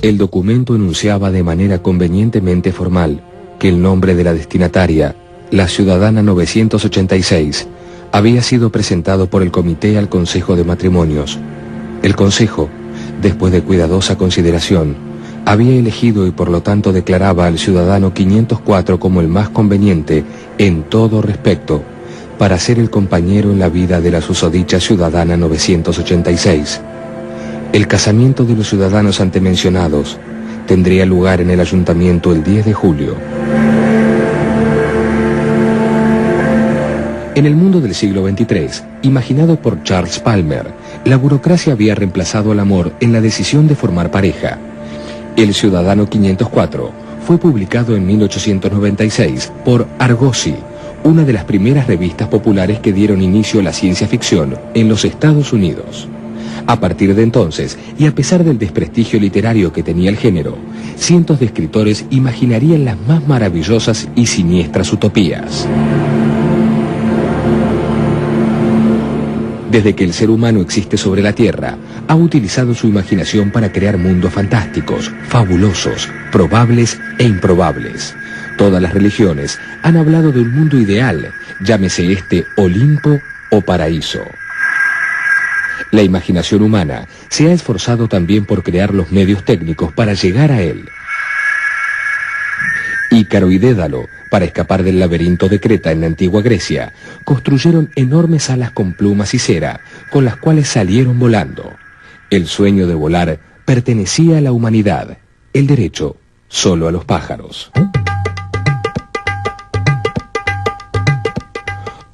El documento enunciaba de manera convenientemente formal que el nombre de la destinataria, la ciudadana 986, había sido presentado por el comité al Consejo de Matrimonios. El Consejo, después de cuidadosa consideración, había elegido y por lo tanto declaraba al ciudadano 504 como el más conveniente en todo respecto para ser el compañero en la vida de la susodicha ciudadana 986. El casamiento de los ciudadanos antemencionados tendría lugar en el ayuntamiento el 10 de julio. En el mundo del siglo XXIII, imaginado por Charles Palmer, la burocracia había reemplazado al amor en la decisión de formar pareja. El Ciudadano 504 fue publicado en 1896 por Argosy, una de las primeras revistas populares que dieron inicio a la ciencia ficción en los Estados Unidos. A partir de entonces, y a pesar del desprestigio literario que tenía el género, cientos de escritores imaginarían las más maravillosas y siniestras utopías. Desde que el ser humano existe sobre la Tierra, ha utilizado su imaginación para crear mundos fantásticos, fabulosos, probables e improbables. Todas las religiones han hablado de un mundo ideal, llámese este Olimpo o paraíso. La imaginación humana se ha esforzado también por crear los medios técnicos para llegar a él. Ícaro y Dédalo, para escapar del laberinto de Creta en la antigua Grecia, construyeron enormes alas con plumas y cera, con las cuales salieron volando. El sueño de volar pertenecía a la humanidad, el derecho solo a los pájaros.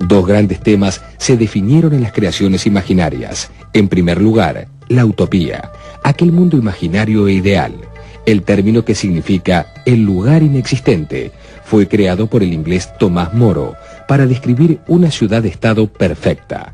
Dos grandes temas se definieron en las creaciones imaginarias. En primer lugar, la utopía, aquel mundo imaginario e ideal. El término, que significa el lugar inexistente, fue creado por el inglés Tomás Moro para describir una ciudad-estado perfecta.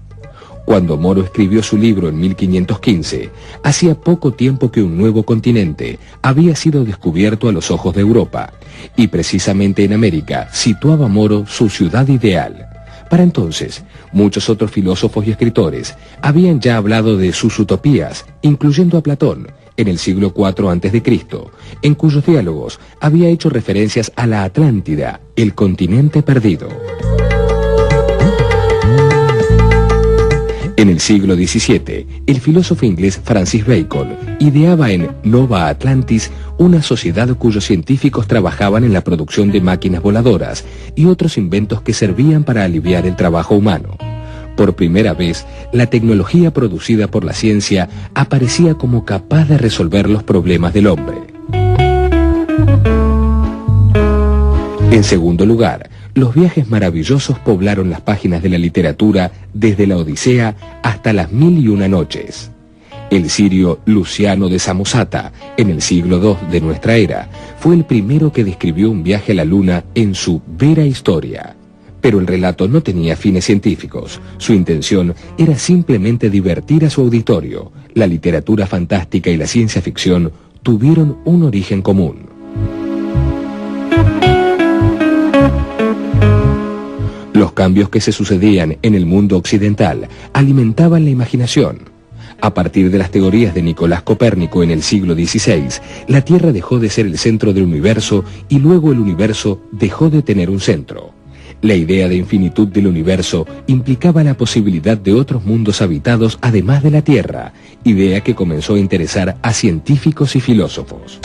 Cuando Moro escribió su libro en 1515, hacía poco tiempo que un nuevo continente había sido descubierto a los ojos de Europa, y precisamente en América situaba Moro su ciudad ideal. Para entonces, muchos otros filósofos y escritores habían ya hablado de sus utopías, incluyendo a Platón, en el siglo IV a.C., en cuyos diálogos había hecho referencias a la Atlántida, el continente perdido. En el siglo XVII, el filósofo inglés Francis Bacon ideaba en Nova Atlantis una sociedad cuyos científicos trabajaban en la producción de máquinas voladoras y otros inventos que servían para aliviar el trabajo humano. Por primera vez, la tecnología producida por la ciencia aparecía como capaz de resolver los problemas del hombre. En segundo lugar, los viajes maravillosos poblaron las páginas de la literatura desde la Odisea hasta las 1001 noches. El sirio Luciano de Samosata, en el siglo II de nuestra era, fue el primero que describió un viaje a la luna en su Vera Historia. Pero el relato no tenía fines científicos. Su intención era simplemente divertir a su auditorio. La literatura fantástica y la ciencia ficción tuvieron un origen común. Los cambios que se sucedían en el mundo occidental alimentaban la imaginación. A partir de las teorías de Nicolás Copérnico en el siglo XVI, la Tierra dejó de ser el centro del universo y luego el universo dejó de tener un centro. La idea de infinitud del universo implicaba la posibilidad de otros mundos habitados además de la Tierra, idea que comenzó a interesar a científicos y filósofos.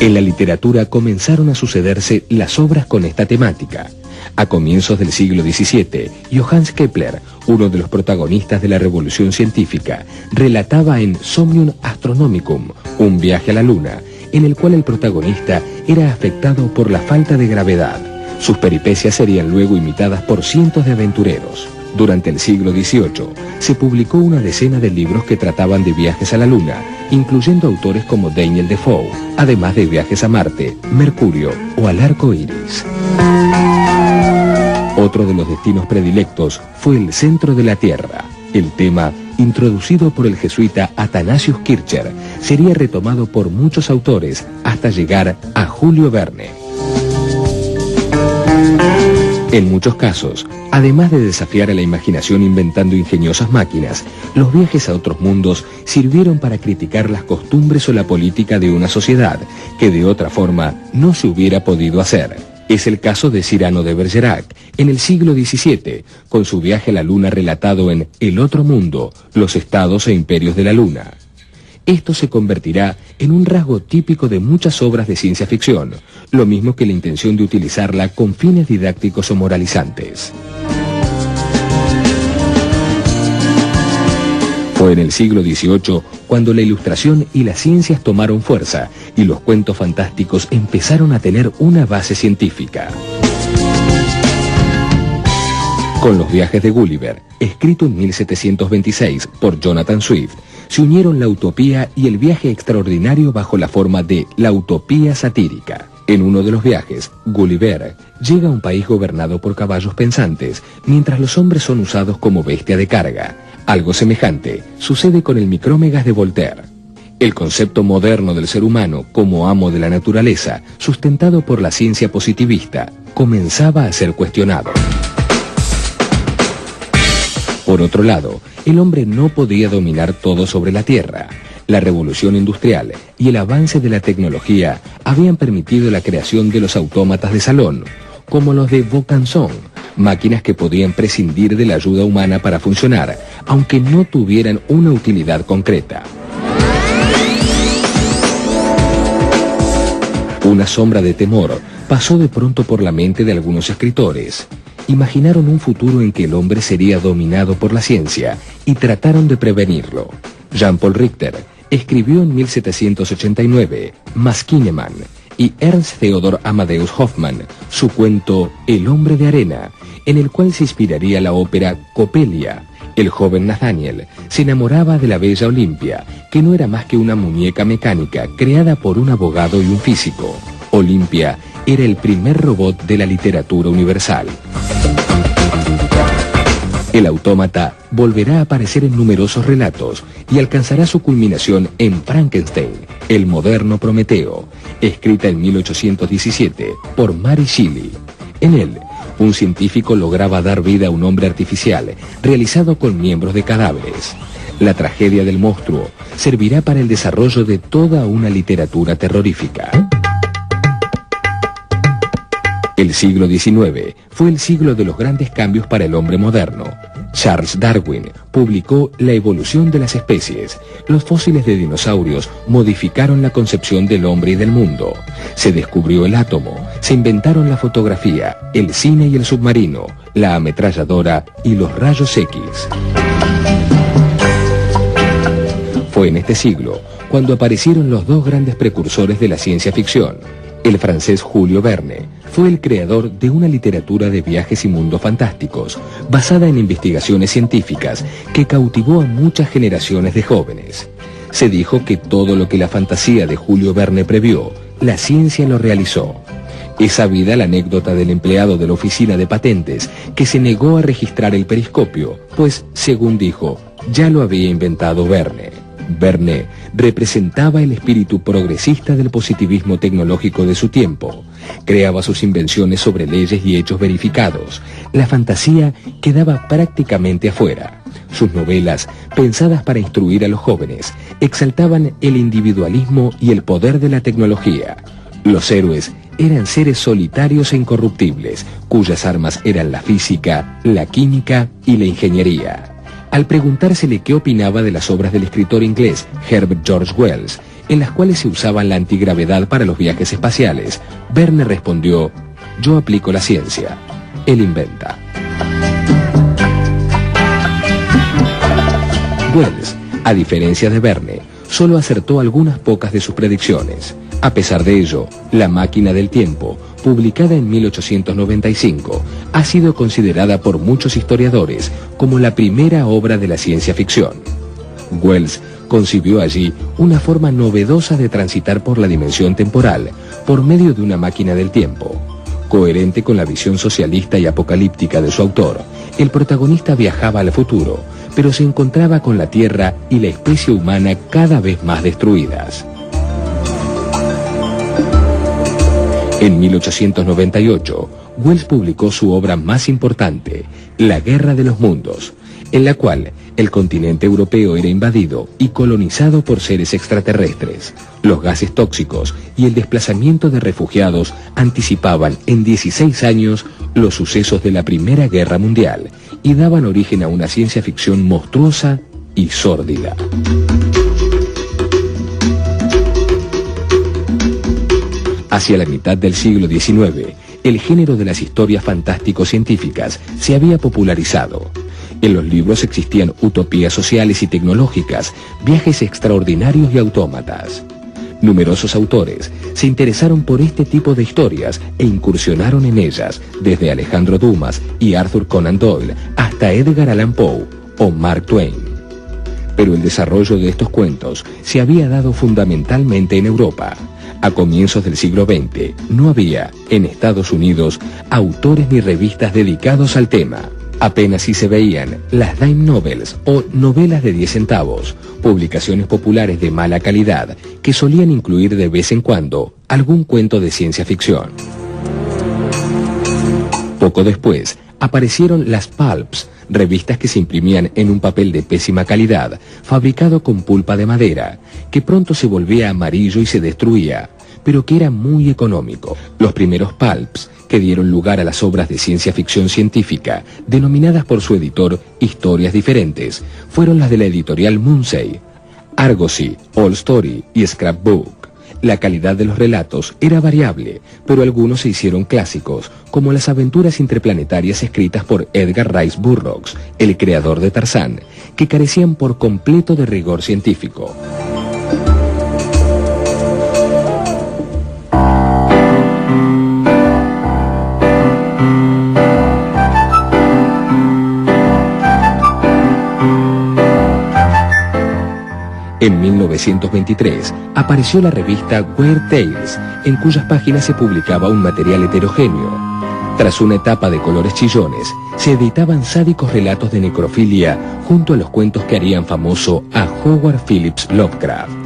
En la literatura comenzaron a sucederse las obras con esta temática. A comienzos del siglo XVII, Johannes Kepler, uno de los protagonistas de la revolución científica, relataba en Somnium Astronomicum, un viaje a la luna, en el cual el protagonista era afectado por la falta de gravedad. Sus peripecias serían luego imitadas por cientos de aventureros. Durante el siglo XVIII se publicó una decena de libros que trataban de viajes a la Luna, incluyendo autores como Daniel Defoe, además de viajes a Marte, Mercurio o al arco iris. Otro de los destinos predilectos fue el centro de la Tierra. El tema, introducido por el jesuita Athanasius Kircher, sería retomado por muchos autores hasta llegar a Julio Verne. En muchos casos, además de desafiar a la imaginación inventando ingeniosas máquinas, los viajes a otros mundos sirvieron para criticar las costumbres o la política de una sociedad que de otra forma no se hubiera podido hacer. Es el caso de Cyrano de Bergerac, en el siglo XVII, con su viaje a la Luna relatado en El otro mundo, los estados e imperios de la Luna. Esto se convertirá en un rasgo típico de muchas obras de ciencia ficción, lo mismo que la intención de utilizarla con fines didácticos o moralizantes. Fue en el siglo XVIII cuando la ilustración y las ciencias tomaron fuerza y los cuentos fantásticos empezaron a tener una base científica. Con los viajes de Gulliver, escrito en 1726 por Jonathan Swift, se unieron la utopía y el viaje extraordinario bajo la forma de la utopía satírica. En uno de los viajes, Gulliver llega a un país gobernado por caballos pensantes, mientras los hombres son usados como bestia de carga. Algo semejante sucede con el Micrómegas de Voltaire. El concepto moderno del ser humano como amo de la naturaleza, sustentado por la ciencia positivista, comenzaba a ser cuestionado. Por otro lado, el hombre no podía dominar todo sobre la Tierra. La revolución industrial y el avance de la tecnología habían permitido la creación de los autómatas de salón, como los de Vaucanson, máquinas que podían prescindir de la ayuda humana para funcionar, aunque no tuvieran una utilidad concreta. Una sombra de temor pasó de pronto por la mente de algunos escritores. Imaginaron un futuro en que el hombre sería dominado por la ciencia y trataron de prevenirlo. Jean-Paul Richter escribió en 1789 Maskinemann y Ernst Theodor Amadeus Hoffmann su cuento El hombre de arena, en el cual se inspiraría la ópera Coppelia. El joven Nathaniel se enamoraba de la bella Olimpia, que no era más que una muñeca mecánica creada por un abogado y un físico. Olimpia era el primer robot de la literatura universal. El autómata volverá a aparecer en numerosos relatos y alcanzará su culminación en Frankenstein, el moderno Prometeo, escrita en 1817 por Mary Shelley. En él, un científico lograba dar vida a un hombre artificial, realizado con miembros de cadáveres. La tragedia del monstruo servirá para el desarrollo de toda una literatura terrorífica. El siglo XIX fue el siglo de los grandes cambios para el hombre moderno. Charles Darwin publicó La evolución de las especies. Los fósiles de dinosaurios modificaron la concepción del hombre y del mundo. Se descubrió el átomo, se inventaron la fotografía, el cine y el submarino, la ametralladora y los rayos X. Fue en este siglo cuando aparecieron los dos grandes precursores de la ciencia ficción. El francés Julio Verne fue el creador de una literatura de viajes y mundos fantásticos, basada en investigaciones científicas que cautivó a muchas generaciones de jóvenes. Se dijo que todo lo que la fantasía de Julio Verne previó, la ciencia lo realizó. Es sabida la anécdota del empleado de la oficina de patentes que se negó a registrar el periscopio, pues, según dijo, ya lo había inventado Verne. Verne representaba el espíritu progresista del positivismo tecnológico de su tiempo. Creaba sus invenciones sobre leyes y hechos verificados. La fantasía quedaba prácticamente afuera. Sus novelas, pensadas para instruir a los jóvenes, exaltaban el individualismo y el poder de la tecnología. Los héroes eran seres solitarios e incorruptibles, cuyas armas eran la física, la química y la ingeniería. Al preguntársele qué opinaba de las obras del escritor inglés Herbert George Wells, en las cuales se usaba la antigravedad para los viajes espaciales, Verne respondió: yo aplico la ciencia, él inventa. Wells, a diferencia de Verne, solo acertó algunas pocas de sus predicciones. A pesar de ello, La máquina del tiempo, publicada en 1895, ha sido considerada por muchos historiadores como la primera obra de la ciencia ficción. Wells concibió allí una forma novedosa de transitar por la dimensión temporal por medio de una máquina del tiempo. Coherente con la visión socialista y apocalíptica de su autor, el protagonista viajaba al futuro, pero se encontraba con la Tierra y la especie humana cada vez más destruidas. En 1898, Wells publicó su obra más importante, La Guerra de los Mundos, en la cual el continente europeo era invadido y colonizado por seres extraterrestres. Los gases tóxicos y el desplazamiento de refugiados anticipaban en 16 años los sucesos de la Primera Guerra Mundial y daban origen a una ciencia ficción monstruosa y sórdida. Hacia la mitad del siglo XIX, el género de las historias fantástico-científicas se había popularizado. En los libros existían utopías sociales y tecnológicas, viajes extraordinarios y autómatas. Numerosos autores se interesaron por este tipo de historias e incursionaron en ellas, desde Alejandro Dumas y Arthur Conan Doyle hasta Edgar Allan Poe o Mark Twain. Pero el desarrollo de estos cuentos se había dado fundamentalmente en Europa. A comienzos del siglo XX no había, en Estados Unidos, autores ni revistas dedicados al tema. Apenas si se veían las dime novels o novelas de 10 centavos, publicaciones populares de mala calidad que solían incluir de vez en cuando algún cuento de ciencia ficción. Poco después aparecieron las pulps, revistas que se imprimían en un papel de pésima calidad, fabricado con pulpa de madera, que pronto se volvía amarillo y se destruía, pero que era muy económico. Los primeros pulps que dieron lugar a las obras de ciencia ficción científica, denominadas por su editor Historias Diferentes, fueron las de la editorial Munsey, Argosy, All Story y Scrapbook. La calidad de los relatos era variable, pero algunos se hicieron clásicos, como las aventuras interplanetarias escritas por Edgar Rice Burroughs, el creador de Tarzán, que carecían por completo de rigor científico. En 1923 apareció la revista Weird Tales, en cuyas páginas se publicaba un material heterogéneo. Tras una etapa de colores chillones, se editaban sádicos relatos de necrofilia junto a los cuentos que harían famoso a Howard Phillips Lovecraft.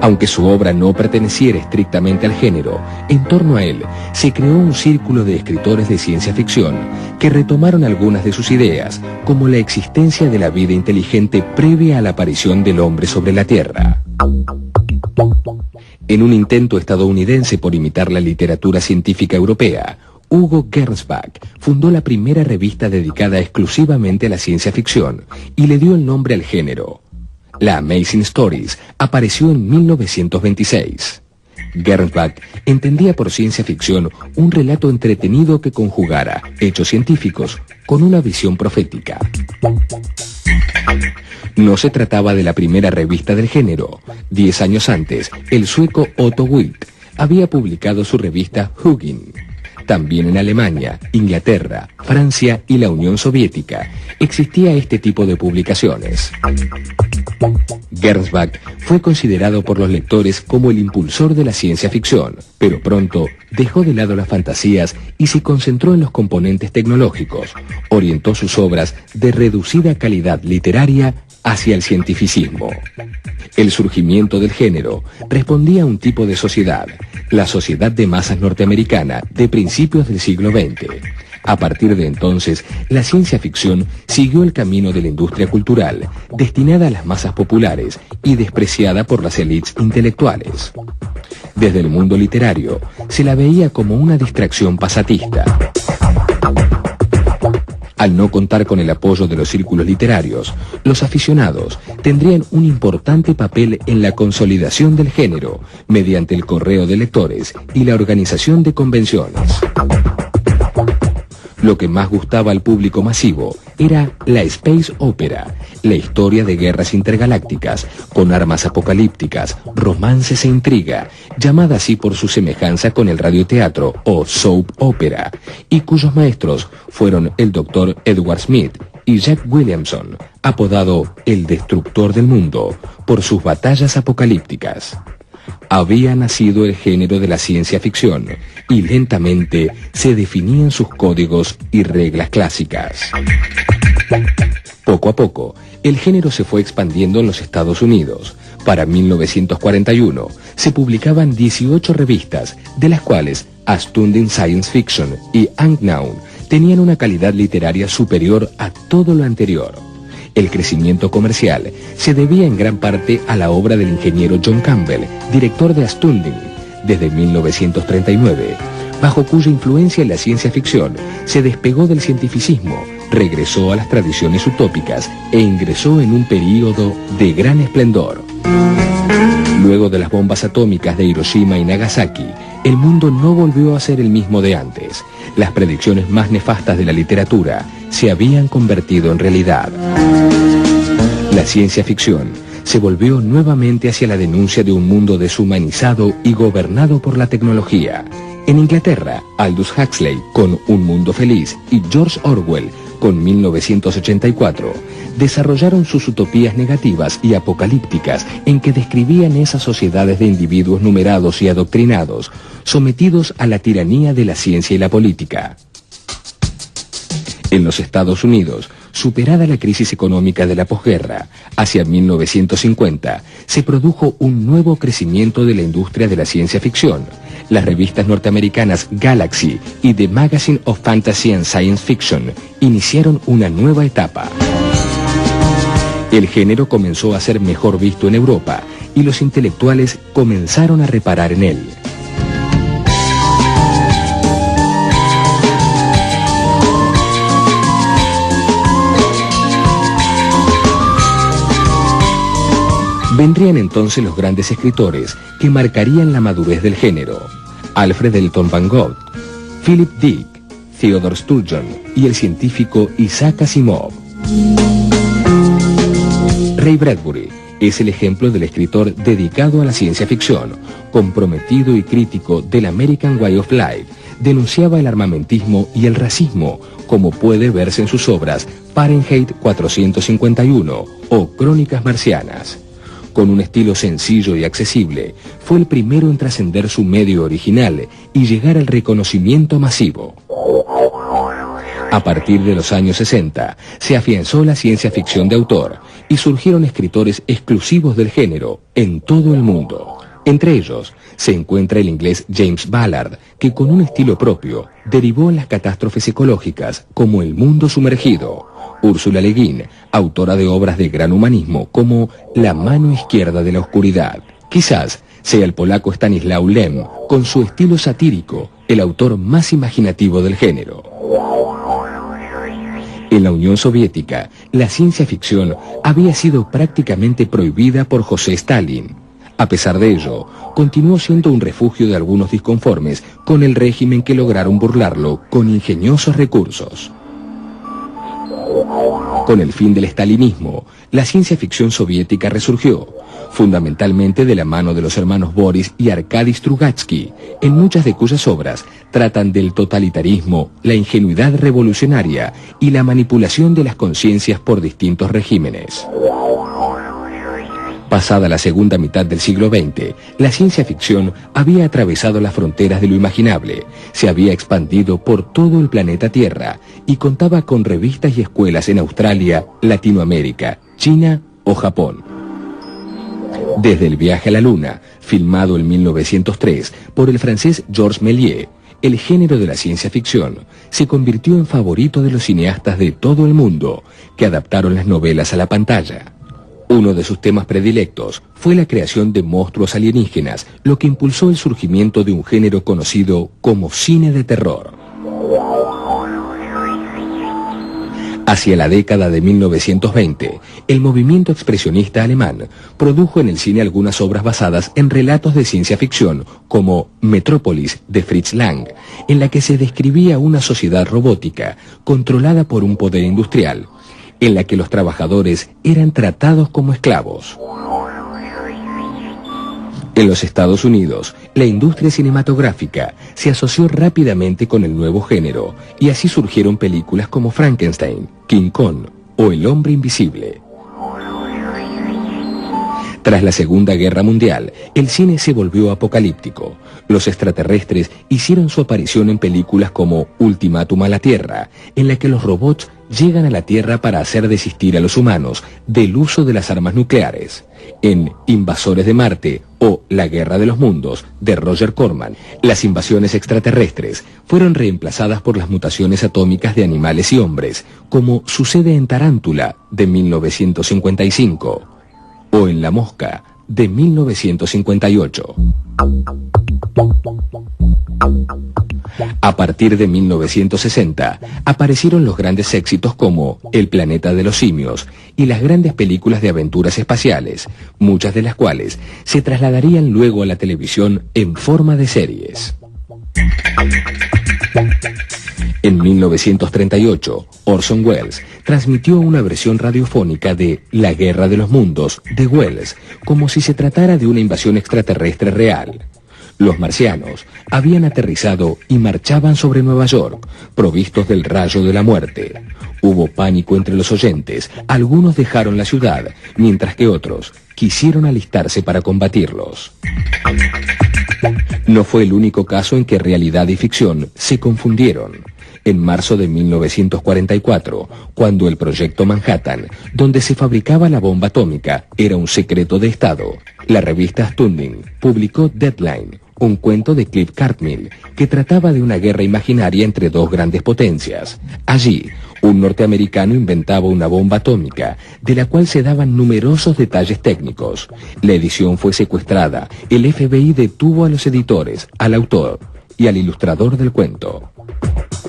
Aunque su obra no perteneciera estrictamente al género, en torno a él se creó un círculo de escritores de ciencia ficción que retomaron algunas de sus ideas, como la existencia de la vida inteligente previa a la aparición del hombre sobre la Tierra. En un intento estadounidense por imitar la literatura científica europea, Hugo Gernsback fundó la primera revista dedicada exclusivamente a la ciencia ficción y le dio el nombre al género. La Amazing Stories apareció en 1926. Gernsback entendía por ciencia ficción un relato entretenido que conjugara hechos científicos con una visión profética. No se trataba de la primera revista del género. 10 años antes, el sueco Otto Witt había publicado su revista Hugin. También en Alemania, Inglaterra, Francia y la Unión Soviética existía este tipo de publicaciones. Gernsback fue considerado por los lectores como el impulsor de la ciencia ficción, pero pronto dejó de lado las fantasías y se concentró en los componentes tecnológicos. Orientó sus obras de reducida calidad literaria hacia el cientificismo. El surgimiento del género respondía a un tipo de sociedad, la sociedad de masas norteamericana de principios del siglo XX. A partir de entonces, la ciencia ficción siguió el camino de la industria cultural, destinada a las masas populares y despreciada por las élites intelectuales. Desde el mundo literario, se la veía como una distracción pasatista. Al no contar con el apoyo de los círculos literarios, los aficionados tendrían un importante papel en la consolidación del género mediante el correo de lectores y la organización de convenciones. Lo que más gustaba al público masivo era la space opera, la historia de guerras intergalácticas, con armas apocalípticas, romances e intriga, llamada así por su semejanza con el radioteatro o soap opera, y cuyos maestros fueron el Dr. Edward Smith y Jack Williamson, apodado el Destructor del Mundo, por sus batallas apocalípticas. Había nacido el género de la ciencia ficción y lentamente se definían sus códigos y reglas clásicas. Poco a poco, el género se fue expandiendo en los Estados Unidos, Para 1941 se publicaban 18 revistas, de las cuales Astounding Science Fiction y Unknown tenían una calidad literaria superior a todo lo anterior. El crecimiento comercial se debía en gran parte a la obra del ingeniero John Campbell, director de Astounding, desde 1939, bajo cuya influencia la ciencia ficción se despegó del cientificismo, regresó a las tradiciones utópicas e ingresó en un período de gran esplendor. Luego de las bombas atómicas de Hiroshima y Nagasaki, el mundo no volvió a ser el mismo de antes. Las predicciones más nefastas de la literatura se habían convertido en realidad. La ciencia ficción se volvió nuevamente hacia la denuncia de un mundo deshumanizado y gobernado por la tecnología. En Inglaterra, Aldous Huxley con Un Mundo Feliz y George Orwell con 1984 desarrollaron sus utopías negativas y apocalípticas en que describían esas sociedades de individuos numerados y adoctrinados, sometidos a la tiranía de la ciencia y la política. En los Estados Unidos, superada la crisis económica de la posguerra, hacia 1950, se produjo un nuevo crecimiento de la industria de la ciencia ficción. Las revistas norteamericanas Galaxy y The Magazine of Fantasy and Science Fiction iniciaron una nueva etapa. El género comenzó a ser mejor visto en Europa y los intelectuales comenzaron a reparar en él. Vendrían entonces los grandes escritores que marcarían la madurez del género: Alfred Elton Van Gogh, Philip Dick, Theodore Sturgeon y el científico Isaac Asimov. Ray Bradbury es el ejemplo del escritor dedicado a la ciencia ficción, comprometido y crítico del American Way of Life. Denunciaba el armamentismo y el racismo, como puede verse en sus obras Fahrenheit 451 o Crónicas Marcianas. Con un estilo sencillo y accesible, fue el primero en trascender su medio original y llegar al reconocimiento masivo. A partir de los años 60, se afianzó la ciencia ficción de autor y surgieron escritores exclusivos del género en todo el mundo. Entre ellos, se encuentra el inglés James Ballard, que con un estilo propio derivó en las catástrofes ecológicas como El Mundo Sumergido. Úrsula Le Guin, autora de obras de gran humanismo como La mano izquierda de la oscuridad. Quizás sea el polaco Stanislaw Lem, con su estilo satírico, el autor más imaginativo del género. En la Unión Soviética, la ciencia ficción había sido prácticamente prohibida por José Stalin. A pesar de ello, continuó siendo un refugio de algunos disconformes con el régimen que lograron burlarlo con ingeniosos recursos. Con el fin del estalinismo, la ciencia ficción soviética resurgió, fundamentalmente de la mano de los hermanos Boris y Arkady Strugatsky, en muchas de cuyas obras tratan del totalitarismo, la ingenuidad revolucionaria y la manipulación de las conciencias por distintos regímenes. Pasada la segunda mitad del siglo XX, la ciencia ficción había atravesado las fronteras de lo imaginable, se había expandido por todo el planeta Tierra y contaba con revistas y escuelas en Australia, Latinoamérica, China o Japón. Desde El viaje a la luna, filmado en 1903 por el francés Georges Méliès, el género de la ciencia ficción se convirtió en favorito de los cineastas de todo el mundo, que adaptaron las novelas a la pantalla. Uno de sus temas predilectos fue la creación de monstruos alienígenas, lo que impulsó el surgimiento de un género conocido como cine de terror. Hacia la década de 1920, el movimiento expresionista alemán produjo en el cine algunas obras basadas en relatos de ciencia ficción, como Metrópolis de Fritz Lang, en la que se describía una sociedad robótica controlada por un poder industrial, en la que los trabajadores eran tratados como esclavos. En los Estados Unidos, la industria cinematográfica se asoció rápidamente con el nuevo género, y así surgieron películas como Frankenstein, King Kong o El hombre invisible. Tras la Segunda Guerra Mundial, el cine se volvió apocalíptico. Los extraterrestres hicieron su aparición en películas como Ultimátum a la Tierra, en la que los robots llegan a la Tierra para hacer desistir a los humanos del uso de las armas nucleares. En Invasores de Marte o La Guerra de los Mundos, de Roger Corman, las invasiones extraterrestres fueron reemplazadas por las mutaciones atómicas de animales y hombres, como sucede en Tarántula, de 1955, o en La Mosca, de 1958. A partir de 1960, aparecieron los grandes éxitos como El planeta de los simios y las grandes películas de aventuras espaciales, muchas de las cuales se trasladarían luego a la televisión en forma de series. En 1938, Orson Welles transmitió una versión radiofónica de La Guerra de los Mundos, de Welles, como si se tratara de una invasión extraterrestre real. Los marcianos habían aterrizado y marchaban sobre Nueva York, provistos del rayo de la muerte. Hubo pánico entre los oyentes, algunos dejaron la ciudad, mientras que otros quisieron alistarse para combatirlos. No fue el único caso en que realidad y ficción se confundieron. En marzo de 1944, cuando el Proyecto Manhattan, donde se fabricaba la bomba atómica, era un secreto de Estado, la revista Stunning publicó Deadline, un cuento de Cliff Cartmill, que trataba de una guerra imaginaria entre dos grandes potencias. Allí, un norteamericano inventaba una bomba atómica, de la cual se daban numerosos detalles técnicos. La edición fue secuestrada, el FBI detuvo a los editores, al autor y al ilustrador del cuento.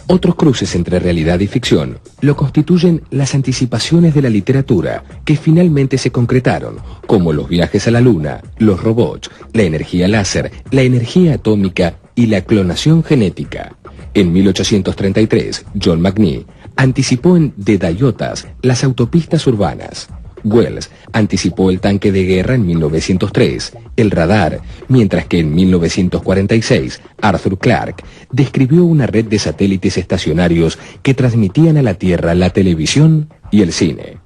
Otros cruces entre realidad y ficción lo constituyen las anticipaciones de la literatura que finalmente se concretaron, como los viajes a la luna, los robots, la energía láser, la energía atómica y la clonación genética. En 1833, John McNee anticipó en The Dayotas las autopistas urbanas. Wells anticipó el tanque de guerra en 1903, el radar, mientras que en 1946 Arthur Clarke describió una red de satélites estacionarios que transmitían a la Tierra la televisión y el cine.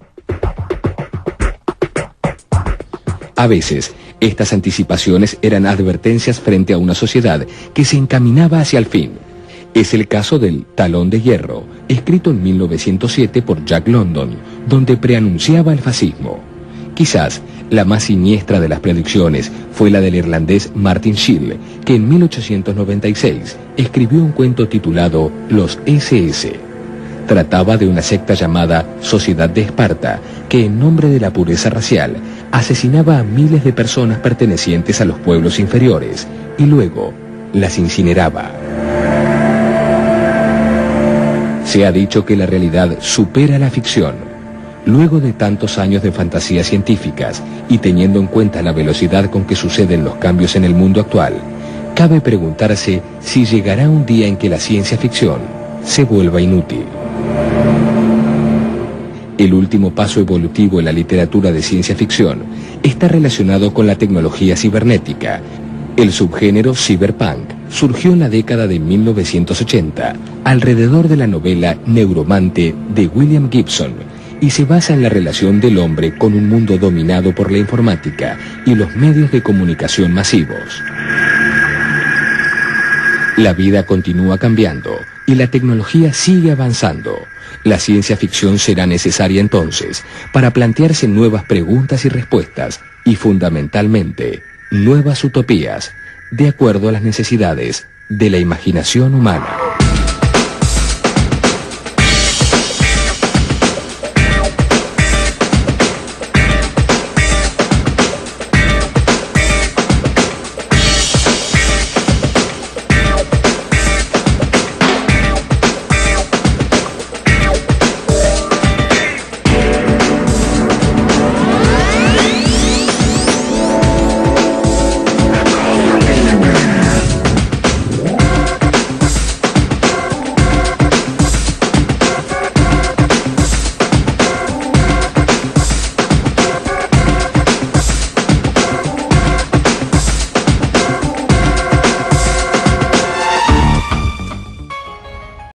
A veces, estas anticipaciones eran advertencias frente a una sociedad que se encaminaba hacia el fin. Es el caso del Talón de Hierro, escrito en 1907 por Jack London, donde preanunciaba el fascismo. Quizás la más siniestra de las predicciones fue la del irlandés Martin Schill, que en 1896 escribió un cuento titulado Los SS. Trataba de una secta llamada Sociedad de Esparta, que en nombre de la pureza racial asesinaba a miles de personas pertenecientes a los pueblos inferiores y luego las incineraba. Se ha dicho que la realidad supera la ficción. Luego de tantos años de fantasías científicas y teniendo en cuenta la velocidad con que suceden los cambios en el mundo actual, cabe preguntarse si llegará un día en que la ciencia ficción se vuelva inútil. El último paso evolutivo en la literatura de ciencia ficción está relacionado con la tecnología cibernética. El subgénero cyberpunk surgió en la década de 1980, alrededor de la novela Neuromante de William Gibson, y se basa en la relación del hombre con un mundo dominado por la informática y los medios de comunicación masivos. La vida continúa cambiando y la tecnología sigue avanzando. La ciencia ficción será necesaria entonces para plantearse nuevas preguntas y respuestas y fundamentalmente nuevas utopías de acuerdo a las necesidades de la imaginación humana.